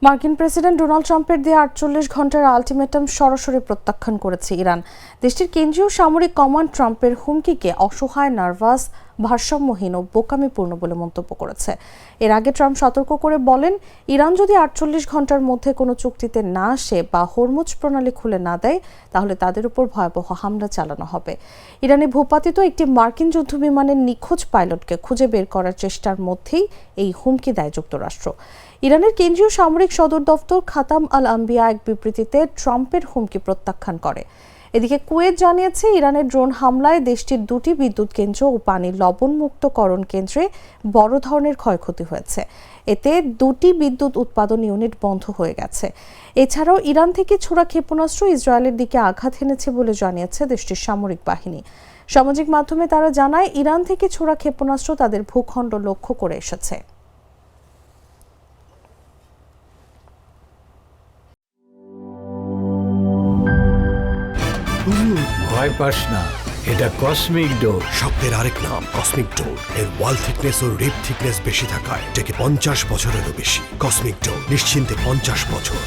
মার্কিন president Donald ট্রাম্পের দেয়া ৪৮ ঘণ্টার আলটিমেটাম সরাসরি প্রত্যাখ্যান করেছে ইরান। দেশটির কেন্দ্রীয় সামরিক কমান্ড ট্রাম্পের হুমকিকে অসহায়, নার্ভাস, ভারসাম্যহীন ও বোকামিপূর্ণ বলে মন্তব্য করেছে। এর আগে ট্রাম্প সতর্ক করে বলেন, ইরান যদি ৪৮ ঘণ্টার মধ্যে কোনো চুক্তিতে না আসে বা হরমুজ প্রণালী খুলে না দেয়, তাহলে তাদের উপর ভয়াবহ হামলা চালানো হবে। ইরানে ভূপাতিত একটি মার্কিন যুদ্ধবিমানের নিখোঁজ পাইলটকে খুঁজে বের করার চেষ্টার মধ্যেই এই হুমকি দেয় যুক্তরাষ্ট্র। ইরানের কেন্দ্রীয় সামরিক সদর দফতর খাতাম আল আম্বিয়া এক বিবৃতিতে ট্রাম্পের হুমকি প্রত্যাখ্যান করে। এদিকে কুয়েত জানিয়েছে, ইরানের ড্রোন হামলায় দেশটির ২টি বিদ্যুৎ কেন্দ্র ও পানির লবণমুক্তকরণ কেন্দ্রে বড় ধরনের ক্ষয়ক্ষতি হয়েছে। এতে ২টি বিদ্যুৎ উৎপাদন ইউনিট বন্ধ হয়ে গেছে। এছাড়াও ইরান থেকে ছোড়া ক্ষেপণাস্ত্র ইসরায়েলের দিকে আঘাত এনেছে বলে জানিয়েছে দেশটির সামরিক বাহিনী। সামাজিক মাধ্যমে তারা জানায়, ইরান থেকে ছোড়া ক্ষেপণাস্ত্র তাদের ভূখণ্ড লক্ষ্য করে এসেছে। ভয় পাস না, এটা কসমিক ডোর। শব্দের আরেক নাম কসমিক ডোর। এর ওয়াল থিকনেস ও রিপ থিকনেস বেশি থাকায় এটাকে 50 বছরেরও বেশি। কসমিক ডোর, নিশ্চিন্তে 50 বছর।